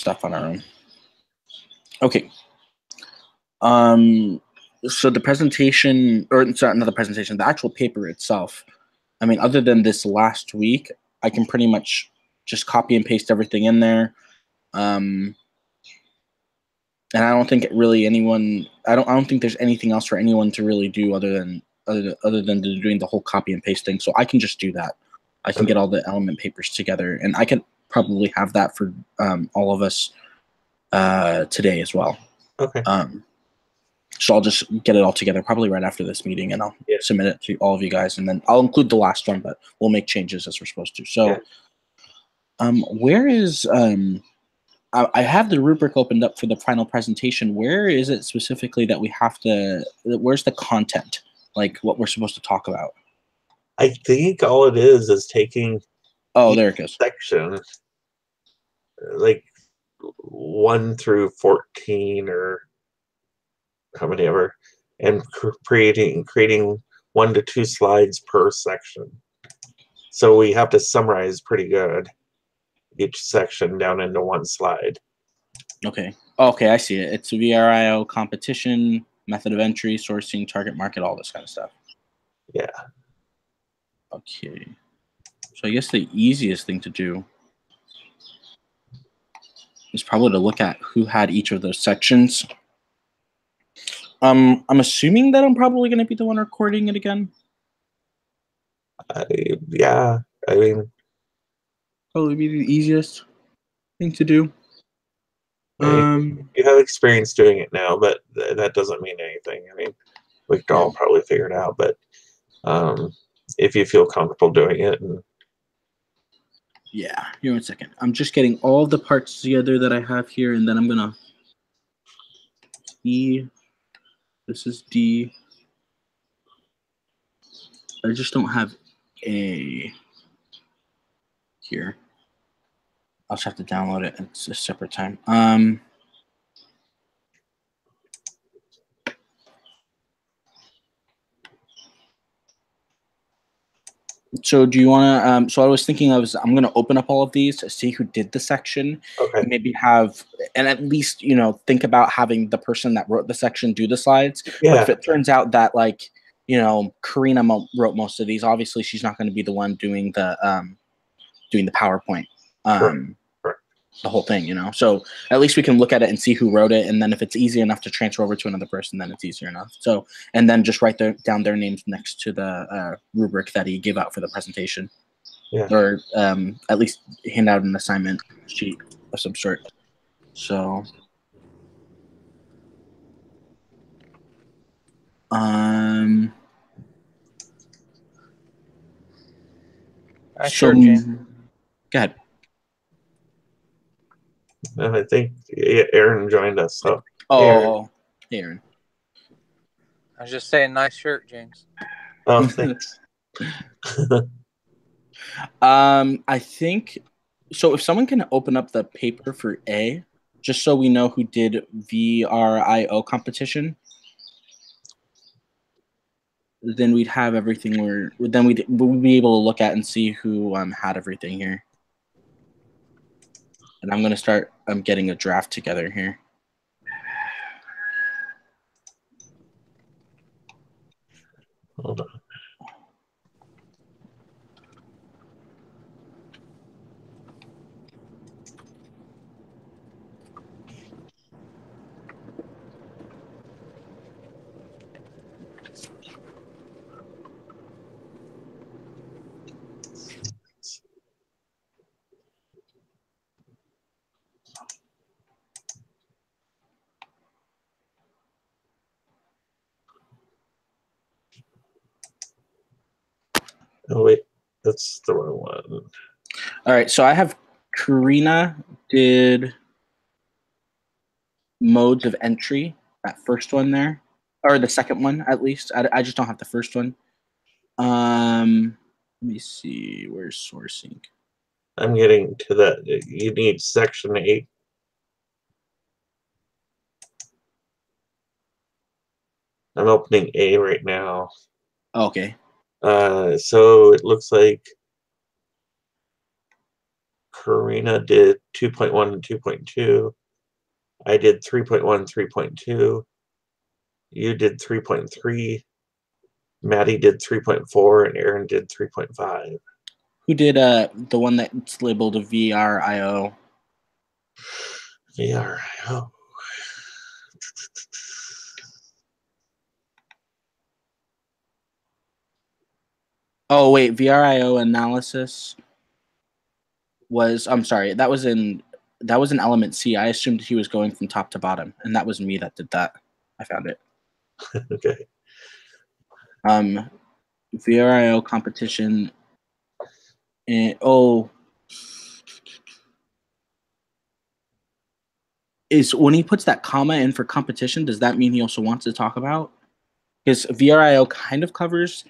stuff on our own. Okay. So the presentation, or sorry, not the presentation, the actual paper itself. I mean, other than this last week, I can pretty much just copy and paste everything in there. And I don't think really anyone. I don't think there's anything else for anyone to really do other than doing the whole copy and paste thing. So I can just do that. I can get all the element papers together, and I can probably have that for all of us today as well. Okay. So I'll just get it all together probably right after this meeting, and I'll submit it to all of you guys, and then I'll include the last one, but we'll make changes as we're supposed to. So, where is I have the rubric opened up for the final presentation. Where is it specifically that we have to? Where's the content? Like what we're supposed to talk about? I think all it is taking. Oh, there it goes. Section, like 1 through 14 or how many ever, and creating 1 to 2 slides per section. So we have to summarize pretty good each section down into 1 slide. Okay. Okay, I see it. It's VRIO, competition, method of entry, sourcing, target market, all this kind of stuff. Yeah. Okay. So I guess the easiest thing to do is probably to look at who had each of those sections. I'm assuming that I'm probably going to be the one recording it again. Yeah, I mean, probably be the easiest thing to do. You have experience doing it now, but that doesn't mean anything. I mean, we could all probably figure it out, but if you feel comfortable doing it. Yeah, here 1 second. I'm just getting all the parts together that I have here, and then I'm gonna E. This is D. I just don't have A here. I'll just have to download it. It's a separate time. So do you want to, so I was thinking I'm going to open up all of these to see who did the section. Okay. And maybe and at least, think about having the person that wrote the section do the slides. Yeah. But if it turns out that Karina wrote most of these, obviously she's not going to be the one doing the PowerPoint. The whole thing, so at least we can look at it and see who wrote it, and then if it's easy enough to transfer over to another person, then it's easier enough. So, and then just write down their names next to the rubric that he gave out for the presentation, or at least hand out an assignment sheet of some sort. So, sure, James. Go ahead. And I think Aaron joined us. So. Oh, hey, Aaron. I was just saying, nice shirt, James. Oh, thanks. I think so. If someone can open up the paper for A, just so we know who did VRIO competition, then we'd have everything. Then we'd be able to look at and see who had everything here. And I'm gonna start. I'm getting a draft together here. Hold on. Oh, wait, that's the wrong one. All right, so I have Karina did modes of entry, that first one there, or the second one at least. I just don't have the first one. Let me see, where's sourcing? I'm getting to that. You need section 8. I'm opening A right now. Okay. So it looks like Karina did 2.1 and 2.2. I did 3.1, 3.2. You did 3.3. Maddie did 3.4, and Aaron did 3.5. Who did the one that's labeled a VRIO? VRIO. Oh wait, VRIO analysis was. I'm sorry, that was in element C. I assumed he was going from top to bottom, and that was me that did that. I found it. Okay. VRIO competition. And is when he puts that comma in for competition, does that mean he also wants to talk about? Because VRIO kind of covers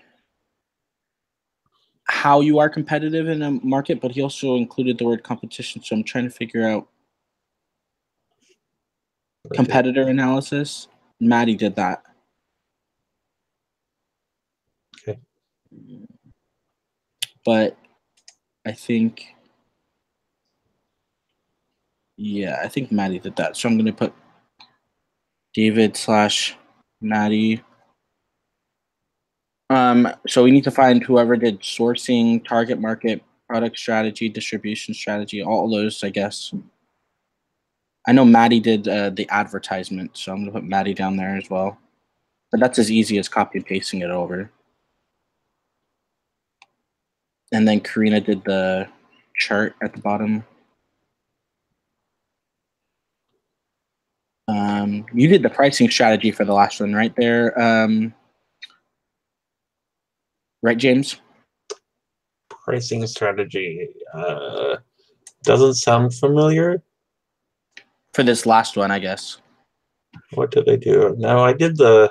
how you are competitive in a market, but he also included the word competition. So I'm trying to figure out competitor analysis. Maddie did that. Okay. But I think, yeah, I think Maddie did that. So I'm going to put David/Maddie. So we need to find whoever did sourcing, target market, product strategy, distribution strategy, all of those, I guess. I know Maddie did the advertisement, so I'm going to put Maddie down there as well. But that's as easy as copy and pasting it over. And then Karina did the chart at the bottom. You did the pricing strategy for the last one right there. Right, James? Pricing strategy doesn't sound familiar. For this last one, I guess. What did I do? No, I did the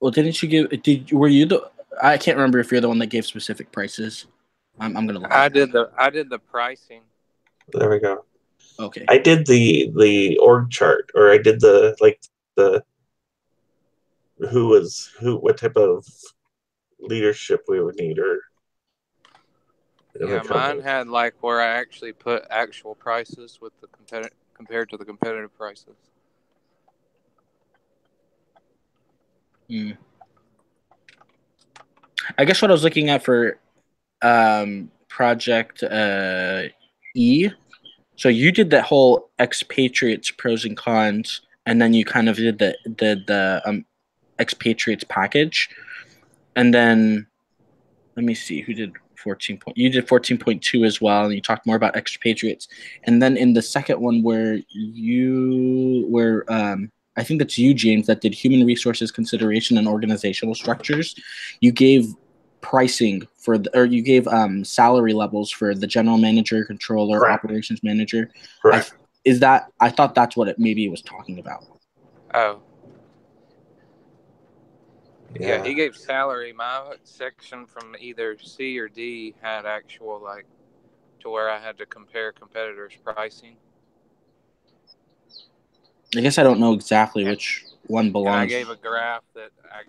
well, didn't you give? Were you the? I can't remember if you're the one that gave specific prices. I'm gonna look. I did the pricing. There we go. Okay. I did the org chart, or I did the what type of leadership we would need, or yeah, mine had like where I actually put actual prices with the compared to the competitive prices. I guess what I was looking at for project E. So you did that whole expatriates pros and cons, and then you kind of did the expatriates package, and then let me see who did 14 point. You did 14.2 as well, and you talked more about expatriates. And then in the second one, I think that's you, James, that did human resources consideration and organizational structures. You gave pricing or you gave salary levels for the general manager, controller, Correct. operations manager. Correct. I thought that's what it maybe was talking about. Oh. Yeah, he gave salary. My section from either C or D had actual to where I had to compare competitors' pricing. I guess I don't know exactly which one belongs. And I gave a graph that I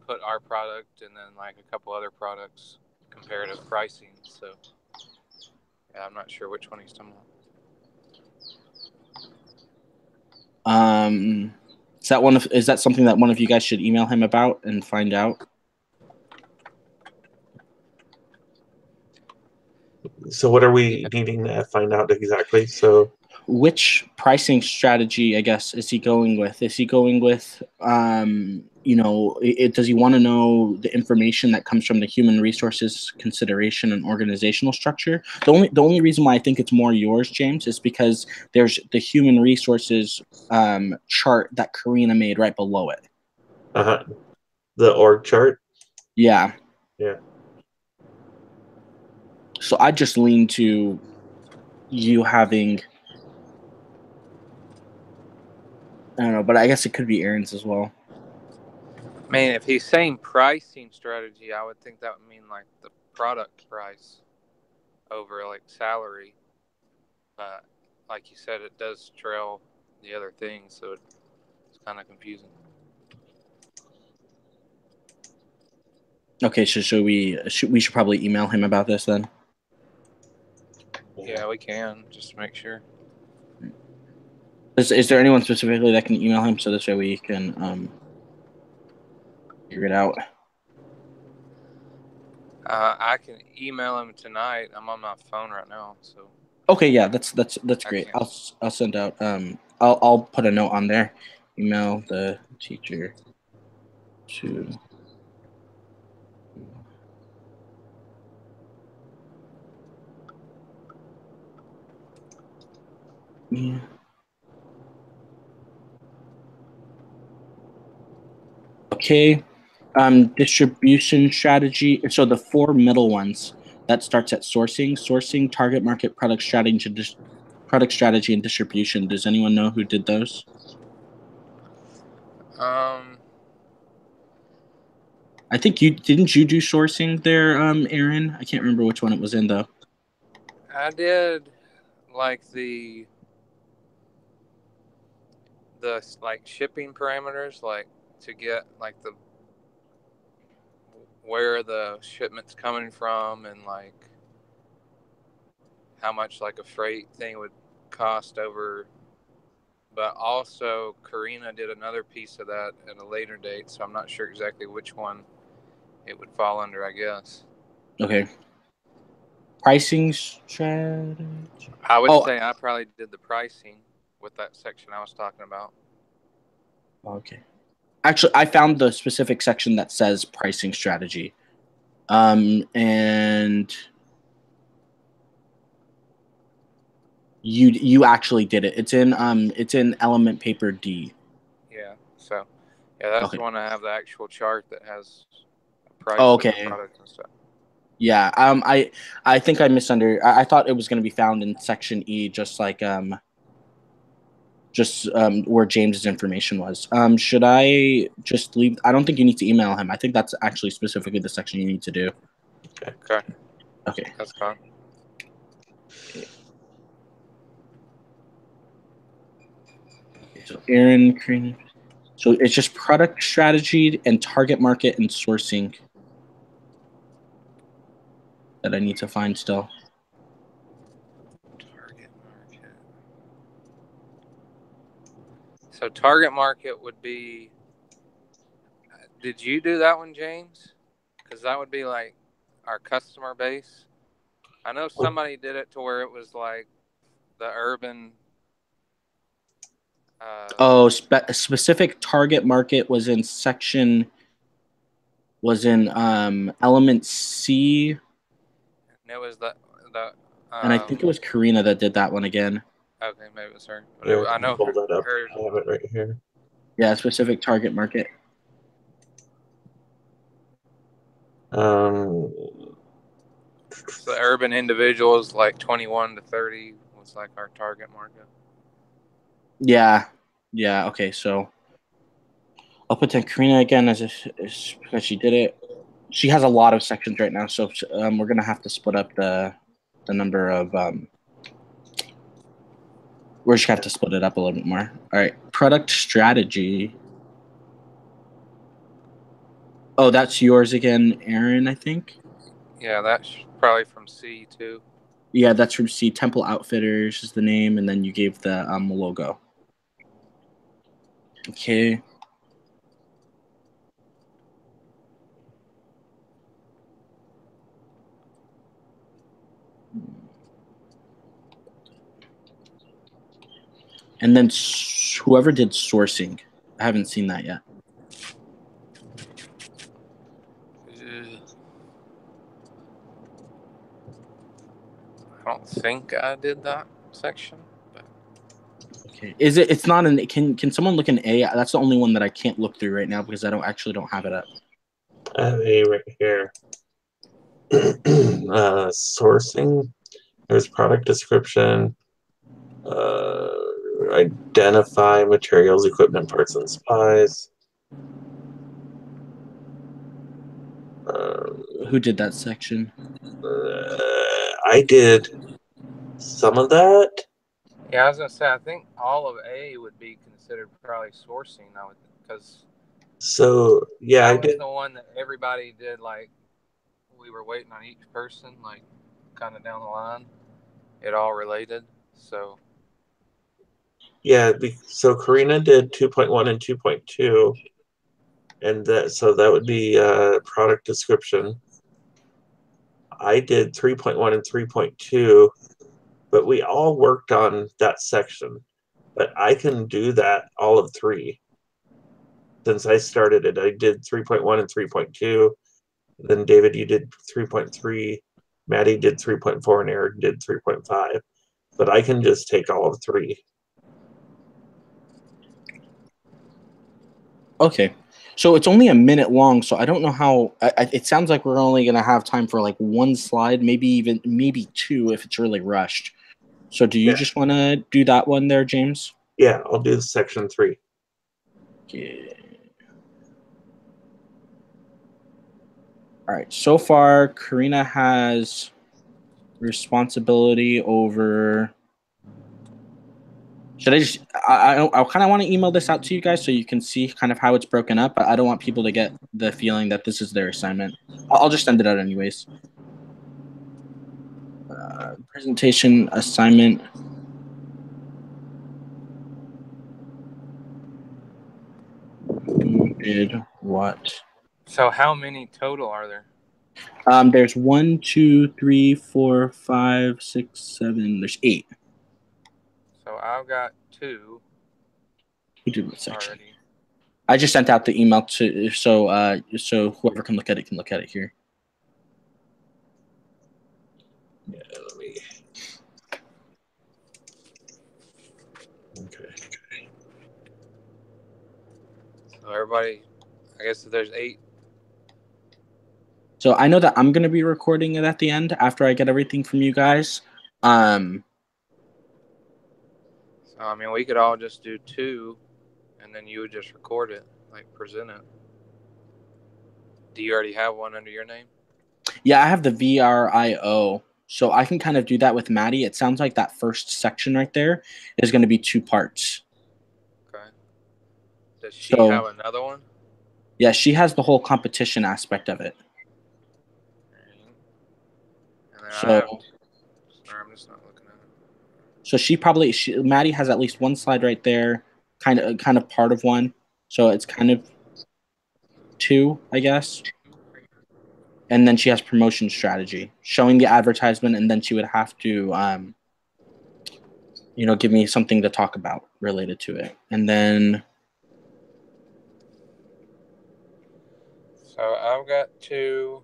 put our product and then a couple other products comparative pricing. So yeah, I'm not sure which one he's talking about. Is that something that one of you guys should email him about and find out? So what are we needing to find out exactly? So which pricing strategy, I guess, is he going with? Is he going with, does he want to know the information that comes from the human resources consideration and organizational structure? The only reason why I think it's more yours, James, is because there's the human resources chart that Karina made right below it. The org chart? Yeah. Yeah. So I just lean to you having, I don't know, but I guess it could be Aaron's as well. I mean, if he's saying pricing strategy, I would think that would mean the product price over salary. But like you said, it does trail the other things, so it's kind of confusing. Okay, so should we should probably email him about this then? Yeah, we can just make sure. Is there anyone specifically that can email him so this way we can figure it out? I can email him tonight. I'm on my phone right now, so. Okay, yeah, that's I great. can't. I'll send out I'll put a note on there. Email the teacher to. Yeah. Okay. Distribution strategy. So the four middle ones that starts at sourcing, target market, product strategy, and distribution. Does anyone know who did those? I think you didn't you do sourcing there, Aaron? I can't remember which one it was in though. I did like the like shipping parameters, like to get like the where the shipment's coming from and like how much like a freight thing would cost over. But also Karina did another piece of that at a later date, so I'm not sure exactly which one it would fall under, I guess. Okay. Pricing strategy. I would say I probably did the pricing with that section I was talking about. Okay. Actually, I found the specific section that says pricing strategy. And you actually did it. It's in element paper D. Yeah. So, yeah, that's Okay. the one I have the actual chart that has a price Oh, of the okay. product and stuff. Yeah. I think I I thought it was going to be found in section E, just like where James's information was. Should I just leave? I don't think you need to email him. I think that's actually specifically the section you need to do. Okay. Okay. That's fine. So Aaron, so it's just product strategy and target market and sourcing that I need to find still. Target market. So target market would be. Did you do that one, James? Because that would be like our customer base. I know somebody did it to where it was like the urban. Specific target market was in element C, And it was the. and I think it was Karina that did that one again. Okay, maybe it was her. But Yeah, I know pull that up. her. I have it right here. Yeah, specific target market. Um, So the urban individuals like 21 to 30 was like our target market. Yeah. Okay, so I'll put in Karina again as because she did it. She has a lot of sections right now, so we're gonna have to split up the number of we're just gonna have to split it up a little bit more. All right, product strategy. Oh, that's yours again, Aaron, I think. Yeah, that's probably from C too. Yeah, that's from C. Temple Outfitters is the name, and then you gave the logo. Okay. And then whoever did sourcing, I haven't seen that yet. I don't think I did that section. But... Okay. Is it? It's not an. Can someone look in A? That's the only one that I can't look through right now because I don't have it up. I have A right here. Sourcing. There's product description. Identify materials, equipment, parts, and supplies. Who did that section? I did some of that. Yeah, I was gonna say I think all of A would be considered probably sourcing. I would because So yeah, That I was did. the one that everybody did. Like we were waiting on each person, like kind of down the line. It all related. So Yeah, so Karina did 2.1 and 2.2, and that would be product description. I did 3.1 and 3.2, but we all worked on that section. But I can do that all of three. Since I started it, I did 3.1 and 3.2. Then David, you did 3.3. Maddie did 3.4, and Eric did 3.5. But I can just take all of three. Okay. So it's only a minute long, so I don't know how. It sounds like we're only gonna have time for like one slide, maybe two if it's really rushed. So do you just want to do that one there, James? Yeah, I'll do section 3. Yeah. All right. So far, Karina has responsibility over. Should I just? I kind of want to email this out to you guys so you can see kind of how it's broken up. But I don't want people to get the feeling that this is their assignment. I'll just send it out anyways. Presentation assignment. Who did what? so how many total are there? There's 1, 2, 3, 4, 5, 6, 7. There's 8. So I've got 2 Who did what section? already. I just sent out the email to so whoever can look at it here. Yeah, let me. Okay. So everybody, I guess if there's 8. So I know that I'm gonna be recording it at the end after I get everything from you guys. So I mean, we could all just do 2, and then you would just record it, like present it. Do you already have one under your name? Yeah, I have the VRIO, so I can kind of do that with Maddie. It sounds like that first section right there is going to be 2 parts. Okay. Does she have another one? Yeah, she has the whole competition aspect of it. And then So, I have. Sorry, I'm just not looking at it. So Maddie has at least one slide right there, kind of part of one. So it's kind of 2, I guess. And then she has promotion strategy, showing the advertisement, and then she would have to, give me something to talk about related to it. And then, So I've got 2.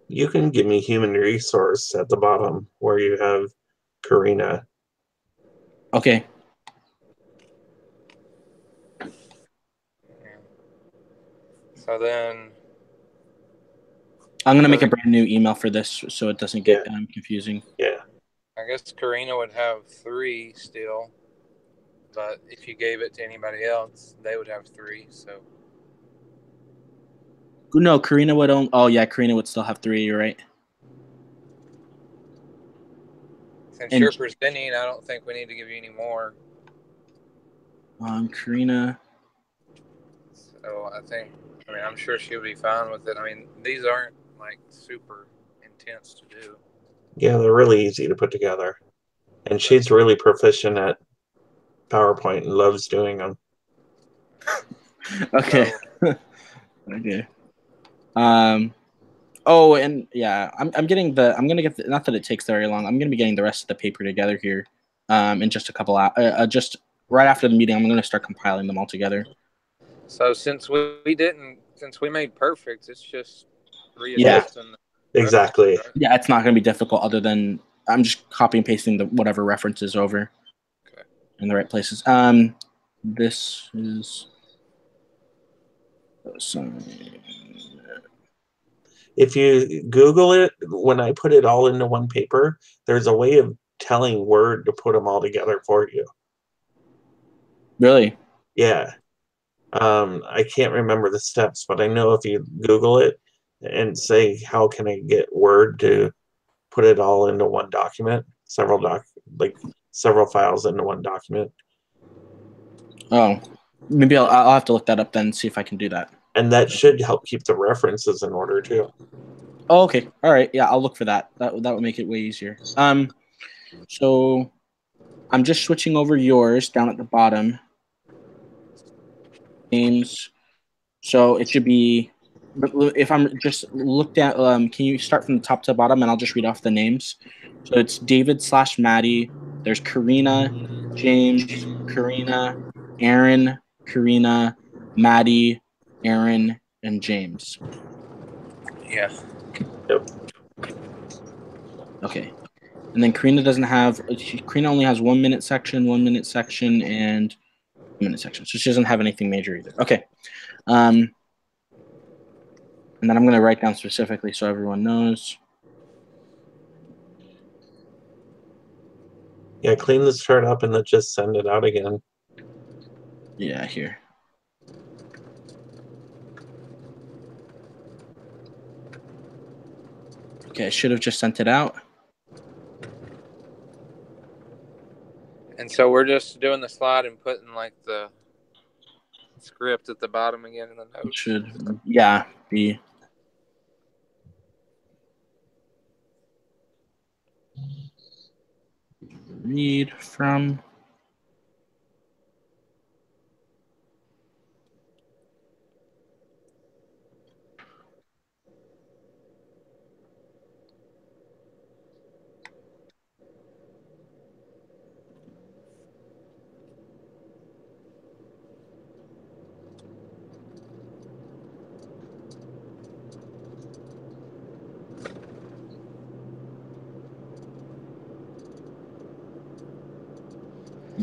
You can give me human resource at the bottom where you have Karina. okay. So then. I'm going to make a brand new email for this so it doesn't get confusing. Yeah. I guess Karina would have 3 still, but if you gave it to anybody else, they would have 3. So No, Karina would own. Oh yeah, Karina would still have 3. You're right. since you're presenting, I don't think we need to give you any more. Karina. So I'm sure she'll be fine with it. I mean, these aren't like super intense to do. Yeah, they're really easy to put together. And she's really proficient at PowerPoint and loves doing them. Okay. So, okay. Oh, and yeah, I'm gonna get not that it takes very long. I'm gonna be getting the rest of the paper together here, in just a couple hours. Just right after the meeting, I'm gonna start compiling them all together. So since we made perfect, it's just readjusting. Yeah, exactly. Right? Yeah, it's not gonna be difficult. Other than I'm just copy and pasting the whatever references over. Okay. In the right places. This is. If you Google it, when I put it all into one paper, there's a way of telling Word to put them all together for you. Really? Yeah. I can't remember the steps, but I know if you Google it and say, how can I get Word to put it all into one document, several files into one document. Oh. Maybe I'll have to look that up then and see if I can do that. And that should help keep the references in order too. Oh, okay. All right. Yeah, I'll look for that. That would make it way easier. So I'm just switching over yours down at the bottom. Names. So it should be, if I'm just looked at, can you start from the top to the bottom and I'll just read off the names? So it's David/Maddie. There's Karina, James, Karina, Aaron, Karina, Maddie, Aaron, and James. Yeah. Yep. Okay. And then Karina only has 1 minute section, 1 minute section, and 1 minute section. So she doesn't have anything major either. Okay. And then I'm going to write down specifically so everyone knows. Yeah, clean this chart up and then just send it out again. Yeah, here. Okay, I should have just sent it out. And so we're just doing the slide and putting like the script at the bottom again in the notes. It should, yeah, be. Read from.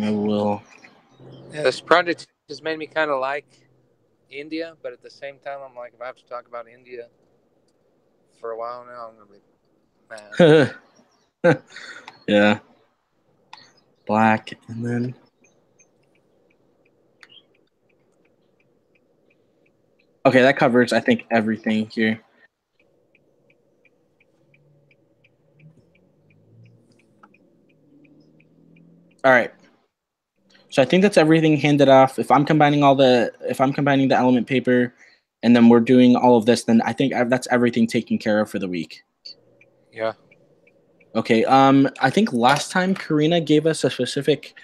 I will. Yeah, this project has made me kind of like India, but at the same time, I'm like, if I have to talk about India for a while now, I'm gonna be mad. Yeah. Black, and then. Okay, that covers, I think, everything here. All right. So I think that's everything handed off. If I'm combining the element paper and then we're doing all of this, then I think that's everything taken care of for the week. Yeah. Okay. I think last time Karina gave us a specific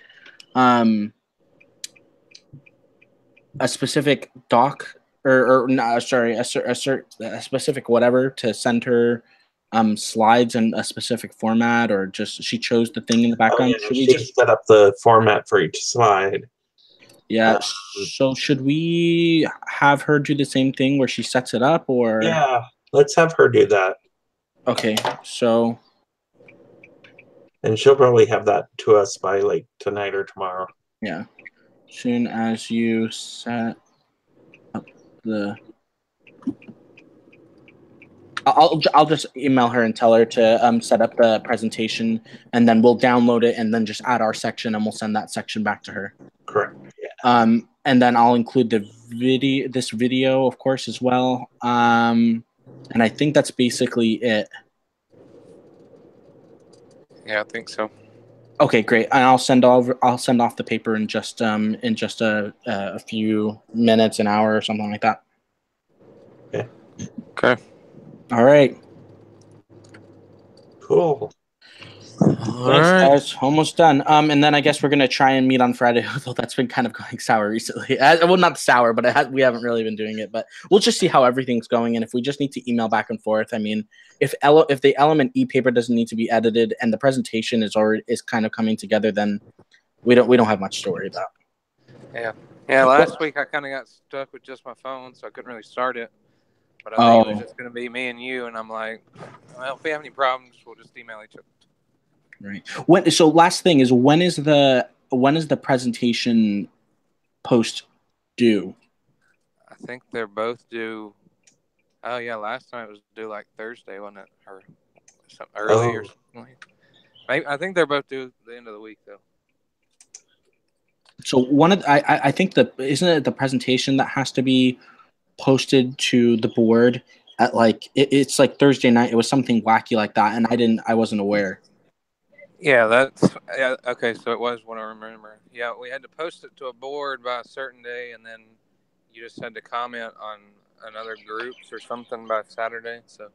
doc or no, sorry, a specific whatever to send her slides in a specific format, or just she chose the thing in the background. Oh, yeah, should we just set up the format for each slide? Yeah. So should we have her do the same thing where she sets it up, or? Yeah, let's have her do that. Okay. So. And she'll probably have that to us by like tonight or tomorrow. Yeah. Soon as you set up the. I'll just email her and tell her to set up the presentation, and then we'll download it and then just add our section and we'll send that section back to her. Correct. Yeah. And then I'll include this video, of course, as well. And I think that's basically it. Yeah, I think so. Okay, great. And I'll send off the paper in just a few minutes, an hour, or something like that. Okay. Okay. All right. Cool. Thanks, guys. Almost done. And then I guess we're gonna try and meet on Friday, although that's been kind of going sour recently. Well, not sour, but we haven't really been doing it. But we'll just see how everything's going, and if we just need to email back and forth. I mean, if the element e-paper doesn't need to be edited and the presentation is kind of coming together, then we don't have much to worry about. Yeah. Yeah. Last week I kind of got stuck with just my phone, so I couldn't really start it. But I think it was just gonna be me and you, and I'm like, well, if we have any problems, we'll just email each other. Right. So last thing is, when is the presentation post due? I think they're both due. Oh yeah, last time it was due like Thursday, wasn't it, or something early or something? I think they're both due the end of the week though. So I think isn't it the presentation that has to be posted to the board at like it's like Thursday night? It was something wacky like that, and I wasn't aware. Yeah, okay. So it was what I remember. Yeah, we had to post it to a board by a certain day, and then you just had to comment on another groups or something by Saturday. So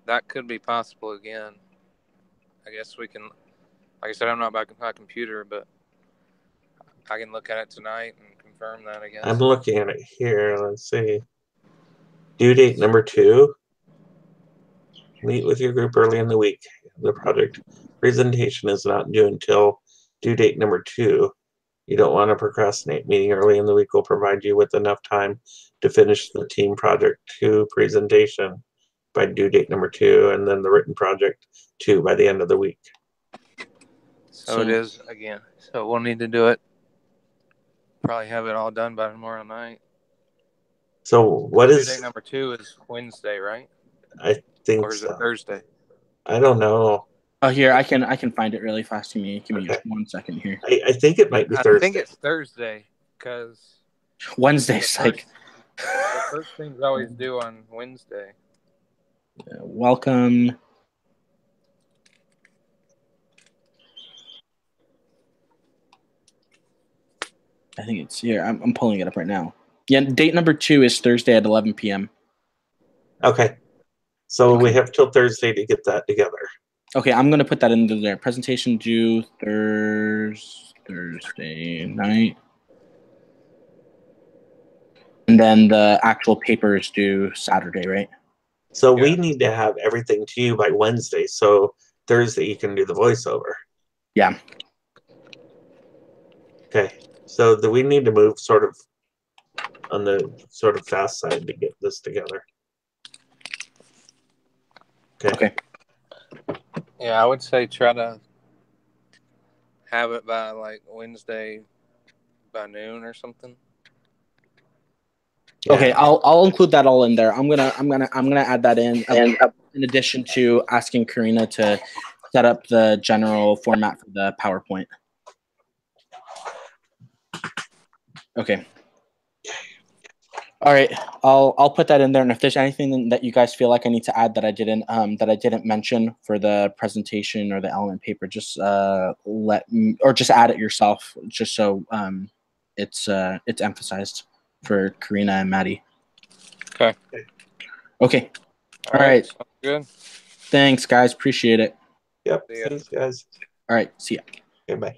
that could be possible again. I guess we can. Like I said, I'm not back at my computer, but I can look at it tonight and confirm that. I guess. I'm looking at it here. Let's see. Due date number 2. Meet with your group early in the week. The project presentation is not due until due date number 2. You don't want to procrastinate. Meeting early in the week will provide you with enough time to finish the team project 2 presentation by due date number 2, and then the written project 2 by the end of the week. So it is again. So we'll need to do it. Probably have it all done by tomorrow night. So what due is date number 2 is Wednesday, right? I think Or is so. it Thursday? I don't know. Oh, here I can find it really fast. Give me Okay. 1 second here. I think it might be I Thursday. think it's Thursday because Wednesday's like the first thing's always due on Wednesday. welcome. I think it's here. I'm pulling it up right now. Yeah, date number 2 is Thursday at 11 p.m. Okay. So Okay. we have till Thursday to get that together. Okay, I'm gonna put that into there. Presentation due Thursday night, and then the actual paper is due Saturday, right? So we need to have everything to you by Wednesday. So Thursday you can do the voiceover. Yeah. Okay. So we need to move sort of on the sort of fast side to get this together. Okay. Yeah, I would say try to have it by like Wednesday by noon or something. Yeah. Okay, I'll include that all in there. I'm gonna add that in addition to asking Karina to set up the general format for the PowerPoint. Okay. All right, I'll put that in there, and if there's anything that you guys feel like I need to add that I didn't mention for the presentation or the element paper, just let me, or just add it yourself, just so it's emphasized for Karina and Maddie. Okay. Okay. All right. Sounds good. Thanks, guys. Appreciate it. Yep. Thanks, guys. All right. See ya. Okay, bye.